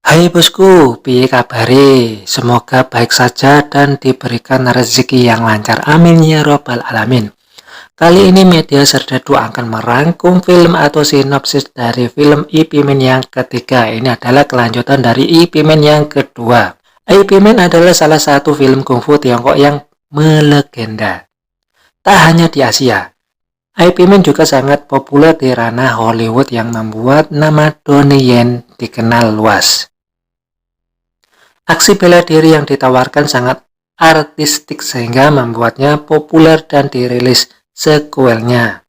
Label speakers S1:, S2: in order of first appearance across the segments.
S1: Hai bosku, piye kabare? Semoga baik saja dan diberikan rezeki yang lancar. Amin ya robbal alamin. Kali ini Media Serdadu akan merangkum film atau sinopsis dari film Ip Man yang ketiga. Ini adalah kelanjutan dari Ip Man yang kedua. Ip Man adalah salah satu film kungfu Tiongkok yang melegenda. Tak hanya di Asia, Ip Man juga sangat populer di ranah Hollywood yang membuat nama Donnie Yen dikenal luas. Aksi bela diri yang ditawarkan sangat artistik sehingga membuatnya populer dan dirilis sekuelnya.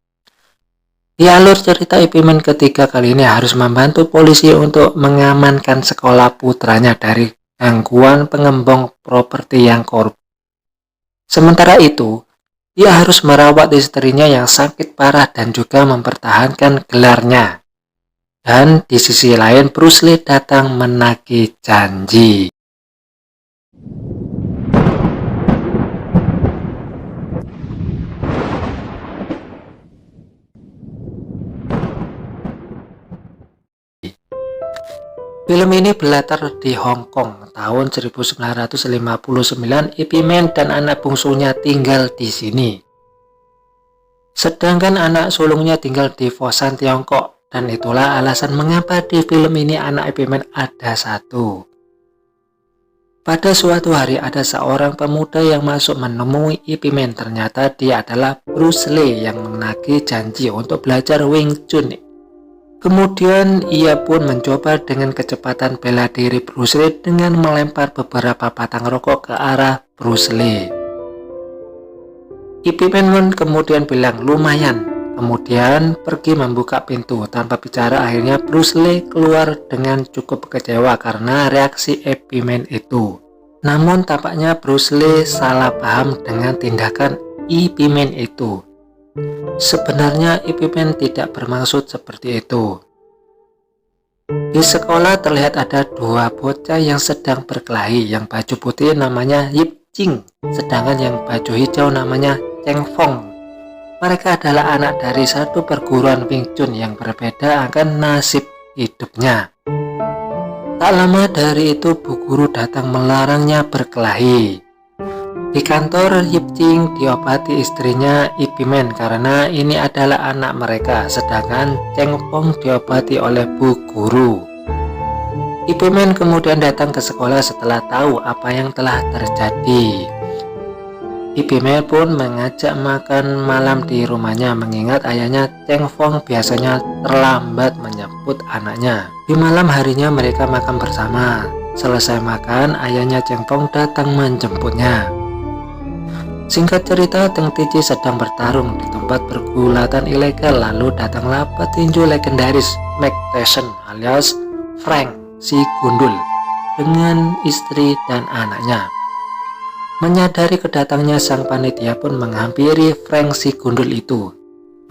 S1: Di alur cerita Ip Man ketiga kali ini harus membantu polisi untuk mengamankan sekolah putranya dari gangguan pengembang properti yang korup. Sementara itu, dia harus merawat istrinya yang sakit parah dan juga mempertahankan gelarnya. Dan di sisi lain Bruce Lee datang menagih janji. Film ini berlatar di Hong Kong tahun 1959. Ip Man dan anak bungsunya tinggal di sini. Sedangkan anak sulungnya tinggal di Foshan, Tiongkok. Dan itulah alasan mengapa di film ini anak Ip Man ada satu. Pada suatu hari ada seorang pemuda yang masuk menemui Ip Man. Ternyata dia adalah Bruce Lee yang menagih janji untuk belajar Wing Chun. Kemudian ia pun mencoba dengan kecepatan bela diri Bruce Lee dengan melempar beberapa batang rokok ke arah Bruce Lee. Ip Man kemudian bilang lumayan, kemudian pergi membuka pintu. Tanpa bicara akhirnya Bruce Lee keluar dengan cukup kecewa karena reaksi Ip Man itu. Namun tampaknya Bruce Lee salah paham dengan tindakan Ip Man itu. Sebenarnya Ip Man tidak bermaksud seperti itu. Di sekolah terlihat ada dua bocah yang sedang berkelahi. Yang baju putih namanya Yip Ching, sedangkan yang baju hijau namanya Cheng Fong. Mereka adalah anak dari satu perguruan Wing Chun yang berbeda akan nasib hidupnya. Tak lama dari itu Bu Guru datang melarangnya berkelahi. Di kantor Yip Ching diobati istrinya Ip Man karena ini adalah anak mereka, sedangkan Cheng Fong diobati oleh Bu Guru. Ip Man kemudian datang ke sekolah setelah tahu apa yang telah terjadi. Ip Man pun mengajak makan malam di rumahnya mengingat ayahnya Cheng Fong biasanya terlambat menjemput anaknya. Di malam harinya mereka makan bersama. Selesai makan, ayahnya Cheng Fong datang menjemputnya. Singkat cerita, Teng Tiji sedang bertarung di tempat pergulatan ilegal. Lalu datanglah petinju legendaris Mike Tyson alias Frank si Gundul dengan istri dan anaknya. Menyadari kedatangnya, sang panitia pun menghampiri Frank si Gundul itu.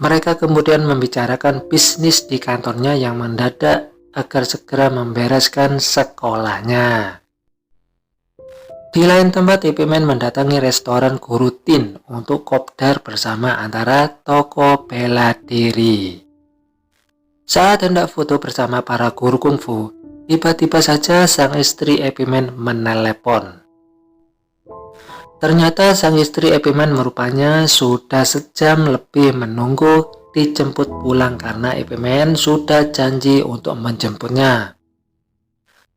S1: Mereka kemudian membicarakan bisnis di kantornya yang mendadak agar segera membereskan sekolahnya. Di lain tempat, Ip Man mendatangi restoran Guru Tin untuk kopdar bersama antara tokoh bela diri. Saat hendak foto bersama para guru kungfu, tiba-tiba saja sang istri Ip Man menelepon. Ternyata sang istri Ip Man merupanya sudah sejam lebih menunggu dijemput pulang karena Ip Man sudah janji untuk menjemputnya.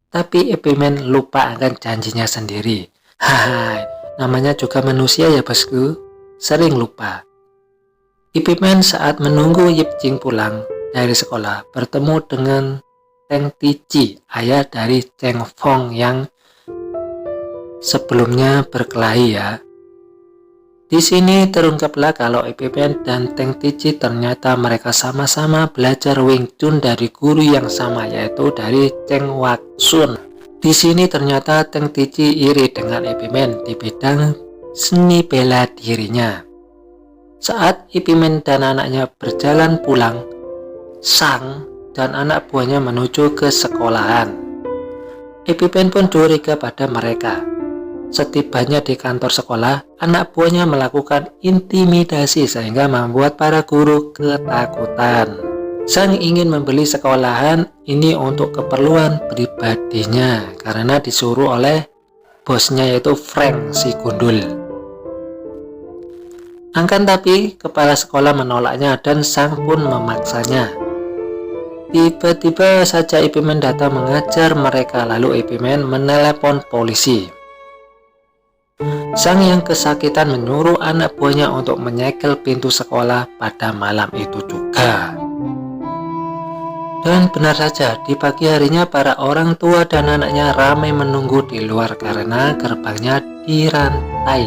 S1: Tapi Ip Man lupa akan janjinya sendiri. Hai, namanya juga manusia ya bosku, sering lupa. Ip Man saat menunggu Yip Ching pulang dari sekolah bertemu dengan Teng Tiji, ayah dari Cheng Fong yang sebelumnya berkelahi ya. Di sini terungkaplah kalau Ip Man dan Teng Tiji ternyata mereka sama-sama belajar Wing Chun dari guru yang sama, yaitu dari Cheng Wak Sun. Di sini ternyata Teng Tiji iri dengan Ip Man di bidang seni bela dirinya. Saat Ip Man dan anaknya berjalan pulang, Sang dan anak buahnya menuju ke sekolahan. Ip Man pun curiga pada mereka. Setibanya di kantor sekolah, anak buahnya melakukan intimidasi sehingga membuat para guru ketakutan. Sang ingin membeli sekolahan ini untuk keperluan pribadinya karena disuruh oleh bosnya yaitu Frank si gundul. Akan tapi kepala sekolah menolaknya dan Sang pun memaksanya. Tiba-tiba saja Ip-Man datang mengajar mereka, lalu Ip-Man menelepon polisi. Sang yang kesakitan menyuruh anak buahnya untuk menyegel pintu sekolah pada malam itu juga. Dan benar saja, di pagi harinya para orang tua dan anaknya ramai menunggu di luar karena gerbangnya dirantai.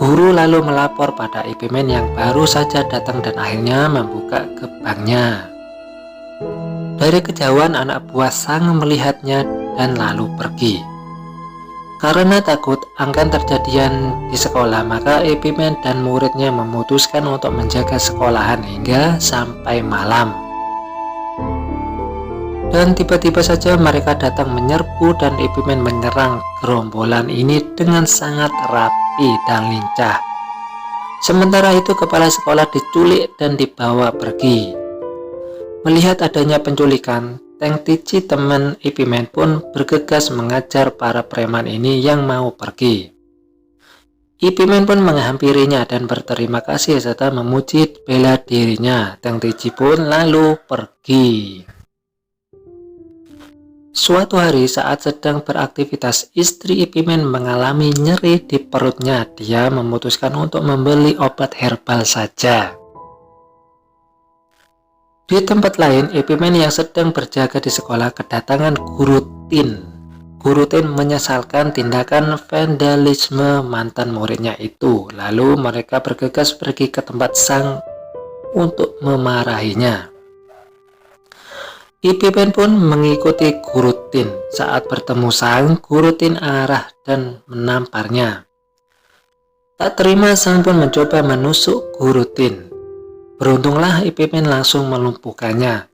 S1: Guru lalu melapor pada Ip-Man yang baru saja datang dan akhirnya membuka gerbangnya. Dari kejauhan anak buah Sang melihatnya dan lalu pergi. Karena takut akan terjadian di sekolah, maka Ip-Man dan muridnya memutuskan untuk menjaga sekolahan hingga sampai malam. Dan tiba-tiba saja mereka datang menyerbu dan Ip-Man menyerang gerombolan ini dengan sangat rapi dan lincah. Sementara itu kepala sekolah diculik dan dibawa pergi. Melihat adanya penculikan, Teng Tici teman Ip-Man pun bergegas mengajar para preman ini yang mau pergi. Ip-Man pun menghampirinya dan berterima kasih serta memuji bela dirinya. Teng Tici pun lalu pergi. Suatu hari saat sedang beraktivitas, istri Ip-Man mengalami nyeri di perutnya. Dia memutuskan untuk membeli obat herbal saja. Di tempat lain, Ip-Man yang sedang berjaga di sekolah kedatangan Guru Tin. Guru Tin menyesalkan tindakan vandalisme mantan muridnya itu. Lalu mereka bergegas pergi ke tempat Sang untuk memarahinya. Ip-Man pun mengikuti Guru Tin. Saat bertemu Sang, Guru Tin arah dan menamparnya. Tak terima, Sang pun mencoba menusuk Guru Tin. Beruntunglah Ip-Man langsung melumpuhkannya.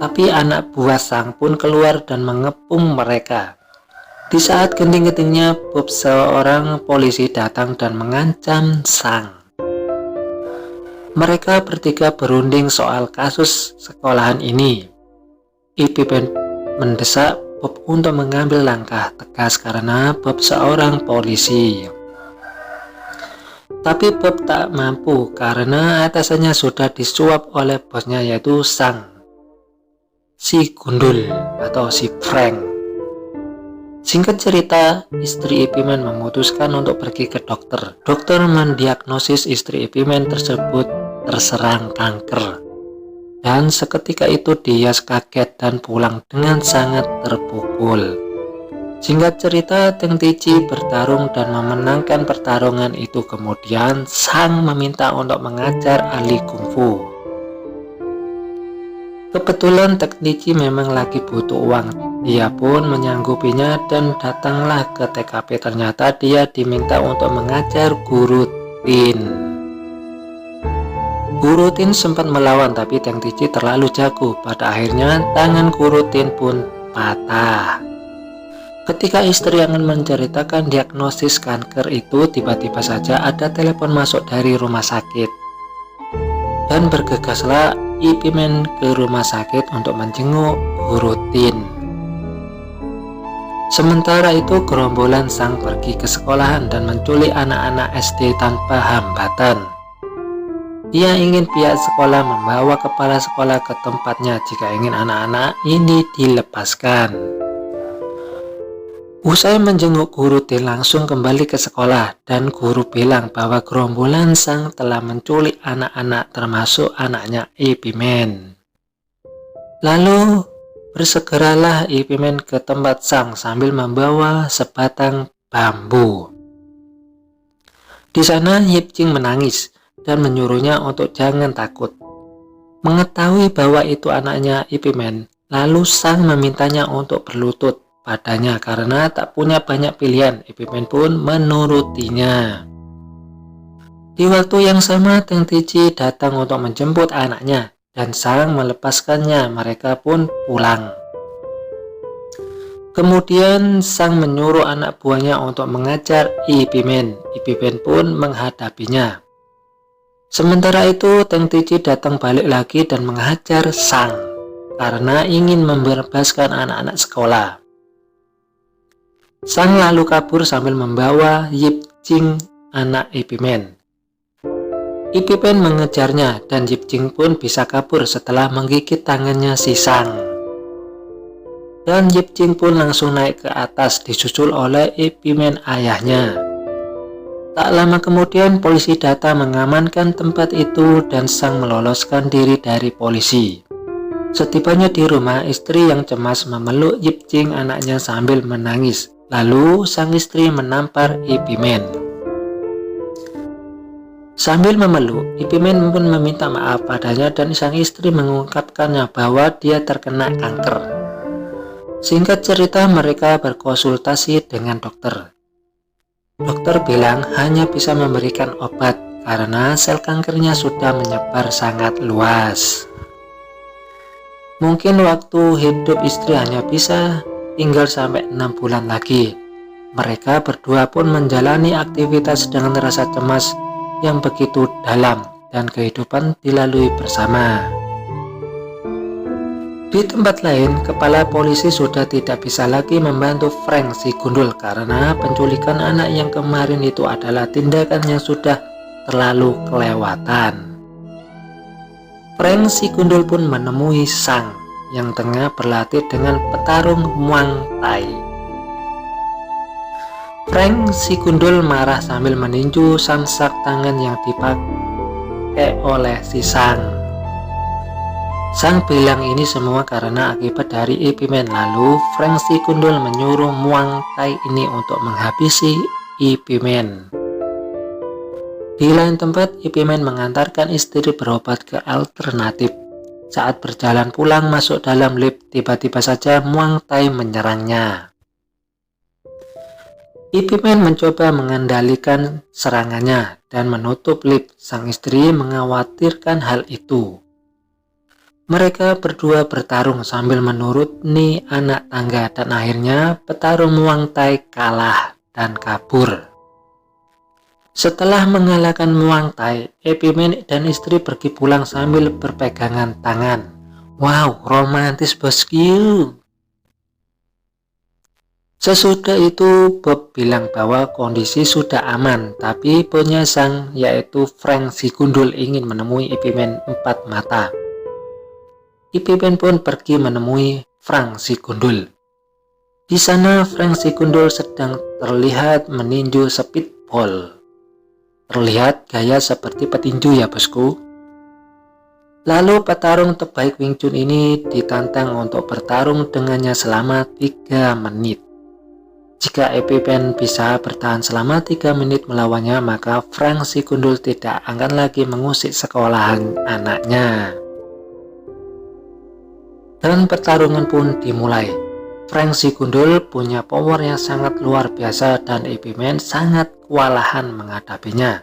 S1: Tapi anak buah Sang pun keluar dan mengepung mereka. Di saat genting-gentingnya, Bob seorang polisi datang dan mengancam Sang. Mereka bertiga berunding soal kasus sekolahan ini. Ip-Man mendesak Bob untuk mengambil langkah tegas karena Bob seorang polisi. Tapi Bob tak mampu karena atasannya sudah disuap oleh bosnya yaitu Sang, si gundul atau si Frank. Singkat cerita, istri Ip-Man memutuskan untuk pergi ke dokter. Dokter mendiagnosis istri Ip-Man tersebut terserang kanker. Dan seketika itu dia kaget dan pulang dengan sangat terpukul. Singkat cerita, Teng Tici bertarung dan memenangkan pertarungan itu. Kemudian Sang meminta untuk mengajar ahli kungfu. Kebetulan Teng Tici memang lagi butuh uang. Dia pun menyanggupinya dan datanglah ke TKP. Ternyata dia diminta untuk mengajar Guru Tin. Guru Tin sempat melawan tapi Teng Tici terlalu jago. Pada akhirnya tangan Guru Tin pun patah. Ketika istri akan menceritakan diagnosis kanker itu, tiba-tiba saja ada telepon masuk dari rumah sakit. Dan bergegaslah Ip-Man ke rumah sakit untuk menjenguk Guru Tin. Sementara itu gerombolan Sang pergi ke sekolahan dan menculik anak-anak SD tanpa hambatan. Dia ingin pihak sekolah membawa kepala sekolah ke tempatnya jika ingin anak-anak ini dilepaskan. Usai menjenguk Guru Tin langsung kembali ke sekolah dan guru bilang bahwa gerombolan Sang telah menculik anak-anak termasuk anaknya Ip-Man. Lalu bersegeralah Ip-Man ke tempat Sang sambil membawa sebatang bambu. Di sana Yip Ching menangis dan menyuruhnya untuk jangan takut. Mengetahui bahwa itu anaknya Ip-Man, lalu Sang memintanya untuk berlutut padanya karena tak punya banyak pilihan. Ip-Man pun menurutinya. Di waktu yang sama Teng Tici datang untuk menjemput anaknya dan Sang melepaskannya. Mereka pun pulang. Kemudian Sang menyuruh anak buahnya untuk mengajar Ip-Man. Ip-Man pun menghadapinya. Sementara itu, Teng Tici datang balik lagi dan menghajar Sang karena ingin membebaskan anak-anak sekolah. Sang lalu kabur sambil membawa Yip Ching, anak Epimen. Epimen mengejarnya dan Yip Ching pun bisa kabur setelah menggigit tangannya si Sang. Dan Yip Ching pun langsung naik ke atas disusul oleh Epimen ayahnya. Tak lama kemudian polisi datang mengamankan tempat itu dan Sang meloloskan diri dari polisi. Setibanya di rumah, istri yang cemas memeluk Yip Ching anaknya sambil menangis. Lalu sang istri menampar Epimen. Sambil memeluk, Epimen pun meminta maaf padanya dan sang istri mengungkapkannya bahwa dia terkena kanker. Singkat cerita, mereka berkonsultasi dengan dokter. Dokter bilang hanya bisa memberikan obat karena sel kankernya sudah menyebar sangat luas. Mungkin waktu hidup istri hanya bisa tinggal sampai 6 bulan lagi. Mereka berdua pun menjalani aktivitas dengan rasa cemas yang begitu dalam dan kehidupan dilalui bersama. Di tempat lain, kepala polisi sudah tidak bisa lagi membantu Frank si gundul karena penculikan anak yang kemarin itu adalah tindakan yang sudah terlalu kelewatan. Frank si gundul pun menemui Sang yang tengah berlatih dengan petarung Muang Thai. Frank si gundul marah sambil meninju samsak tangan yang dipakai oleh si Sang. Sang bilang ini semua karena akibat dari Epimen. Lalu Frank si gundul menyuruh Muang Thai ini untuk menghabisi Epimen. Di lain tempat, Epimen mengantarkan istri berobat ke alternatif. Saat berjalan pulang masuk dalam lift, tiba-tiba saja Muang Thai menyerangnya. Epimen mencoba mengendalikan serangannya dan menutup lift. Sang istri mengkhawatirkan hal itu. Mereka berdua bertarung sambil menuruni anak tangga dan akhirnya petarung Muang Thai kalah dan kabur. Setelah mengalahkan Muang Thai, Epimen dan istri pergi pulang sambil berpegangan tangan. Wow, romantis bosku. Sesudah itu Bob bilang bahwa kondisi sudah aman, tapi punya Sang yaitu Frank si gundul ingin menemui Epimen 4 mata. Epimen pun pergi menemui Frank si gundul. Di sana Frank si gundul sedang terlihat meninju speedball. Terlihat gaya seperti petinju ya bosku. Lalu petarung terbaik Wing Chun ini ditantang untuk bertarung dengannya selama 3 menit. Jika Epimen bisa bertahan selama 3 menit melawannya, maka Frank si gundul tidak akan lagi mengusik sekolahan anaknya. Dan pertarungan pun dimulai. Frank si gundul punya power yang sangat luar biasa dan Epimen sangat kewalahan menghadapinya.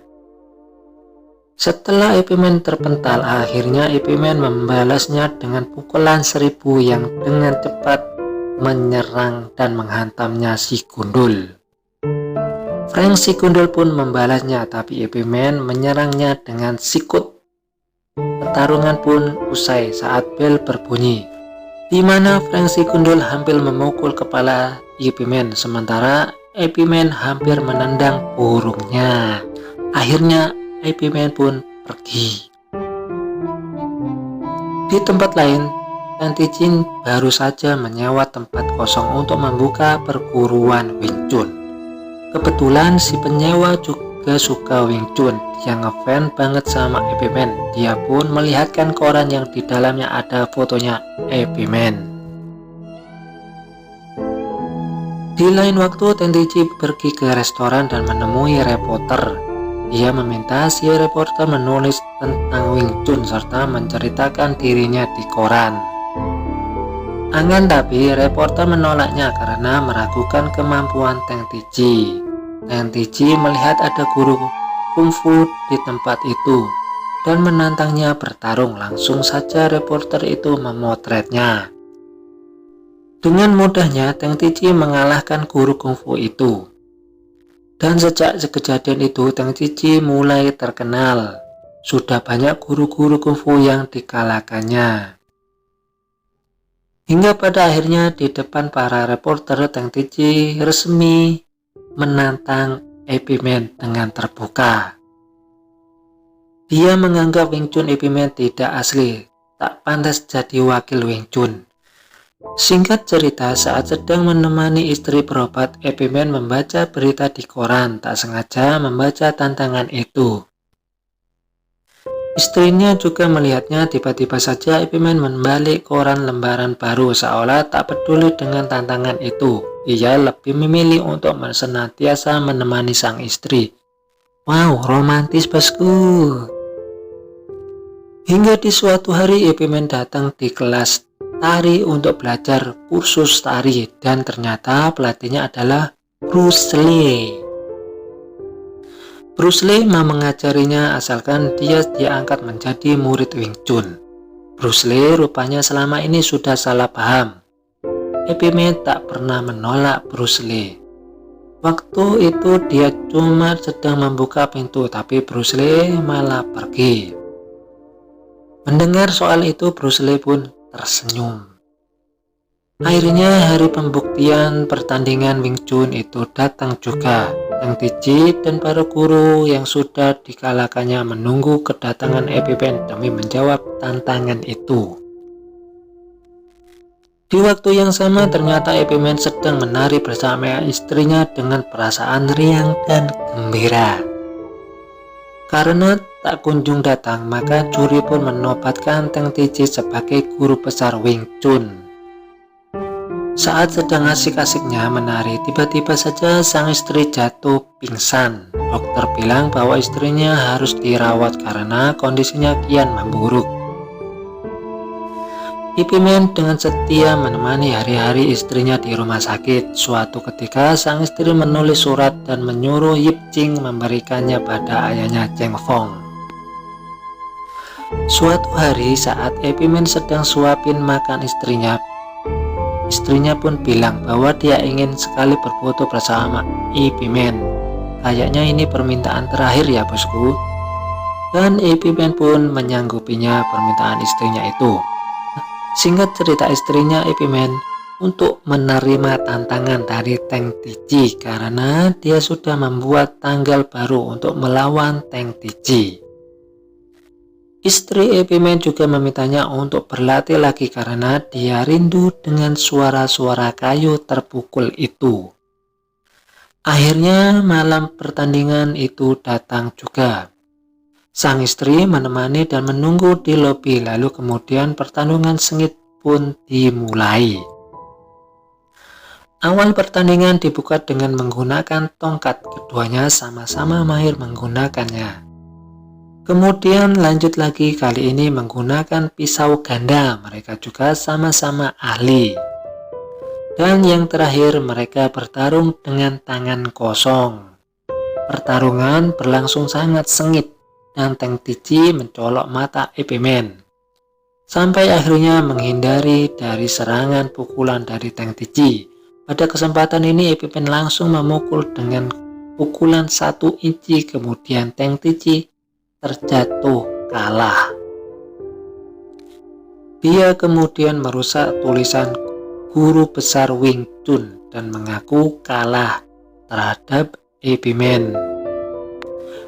S1: Setelah Epimen terpental, akhirnya Epimen membalasnya dengan pukulan 1000 yang dengan cepat menyerang dan menghantamnya si gundul. Frank si gundul pun membalasnya, tapi Epimen menyerangnya dengan sikut. Pertarungan pun usai saat bel berbunyi, di mana Frank si gundul hampir memukul kepala Epimen, sementara Epimen hampir menendang burungnya. Akhirnya Epimen pun pergi. Di tempat lain, Teng Tici baru saja menyewa tempat kosong untuk membuka perguruan Wing Chun. Kebetulan si penyewa juga suka Wing Chun. Dia ngefans banget sama Epimen. Dia pun melihatkan koran yang di dalamnya ada fotonya Epimen. Di lain waktu, Teng Tici pergi ke restoran dan menemui reporter. Dia meminta si reporter menulis tentang Wing Chun serta menceritakan dirinya di koran. Akan tapi reporter menolaknya karena meragukan kemampuan Teng Tici. Teng Tici melihat ada guru kungfu di tempat itu dan menantangnya bertarung. Langsung saja reporter itu memotretnya. Dengan mudahnya Teng Tici mengalahkan guru kungfu itu. Dan sejak kejadian itu Teng Tici mulai terkenal. Sudah banyak guru-guru kungfu yang dikalahkannya. Hingga pada akhirnya di depan para reporter, Teng Ticci resmi menantang Epiman dengan terbuka. Dia menganggap Wing Chun Epiman tidak asli, tak pantas jadi wakil Wing Chun. Singkat cerita, saat sedang menemani istri berobat, Epiman membaca berita di koran, tak sengaja membaca tantangan itu. Istrinya juga melihatnya. Tiba-tiba saja Epiman membalik koran lembaran baru, seolah tak peduli dengan tantangan itu. Ia lebih memilih untuk senantiasa menemani sang istri. Wow, romantis bosku. Hingga di suatu hari Epiman datang di kelas tari untuk belajar kursus tari, dan ternyata pelatihnya adalah Bruce Lee. Bruce Lee mau mengajarinya asalkan dia diangkat menjadi murid Wing Chun. Bruce Lee rupanya selama ini sudah salah paham. Epiman tak pernah menolak Bruce Lee. Waktu itu dia cuma sedang membuka pintu, tapi Bruce Lee malah pergi. Mendengar soal itu, Bruce Lee pun tersenyum. Akhirnya hari pembuktian pertandingan Wing Chun itu datang juga. Teng Ticci dan para guru yang sudah dikalahkannya menunggu kedatangan Epiman demi menjawab tantangan itu. Di waktu yang sama ternyata Epiman sedang menari bersama istrinya dengan perasaan riang dan gembira. Karena tak kunjung datang, maka juri pun menobatkan Teng Ticci sebagai guru besar Wing Chun. Saat sedang asik-asiknya menari, tiba-tiba saja sang istri jatuh pingsan. Dokter bilang bahwa istrinya harus dirawat karena kondisinya kian memburuk. Epiman dengan setia menemani hari-hari istrinya di rumah sakit. Suatu ketika sang istri menulis surat dan menyuruh Yip Ching memberikannya pada ayahnya Cheng Fong. Suatu hari saat Epiman sedang suapin makan istrinya pun bilang bahwa dia ingin sekali berfoto bersama Epiman. Kayaknya ini permintaan terakhir ya bosku. Dan Epiman pun menyanggupinya permintaan istrinya itu. Singkat cerita, istrinya Epiman untuk menerima tantangan dari Teng Ticci karena dia sudah membuat tanggal baru untuk melawan Teng Ticci. Istri Epiman juga memintanya untuk berlatih lagi karena dia rindu dengan suara-suara kayu terpukul itu. Akhirnya malam pertandingan itu datang juga. Sang istri menemani dan menunggu di lobi, lalu kemudian pertandingan sengit pun dimulai. Awal pertandingan dibuka dengan menggunakan tongkat, keduanya sama-sama mahir menggunakannya. Kemudian lanjut lagi, kali ini menggunakan pisau ganda, mereka juga sama-sama ahli. Dan yang terakhir mereka bertarung dengan tangan kosong. Pertarungan berlangsung sangat sengit dan Teng Ticci mencolok mata Epiman. Sampai akhirnya menghindari dari serangan pukulan dari Teng Ticci. Pada kesempatan ini Epiman langsung memukul dengan pukulan 1 inci, kemudian Teng Ticci terjatuh kalah. Dia kemudian merusak tulisan guru besar Wing Chun dan mengaku kalah terhadap Epiman.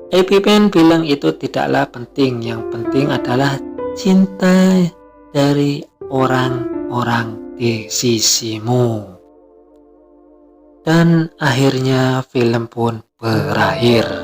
S1: Epiman bilang itu tidaklah penting, yang penting adalah cinta dari orang-orang di sisimu. Dan akhirnya film pun berakhir.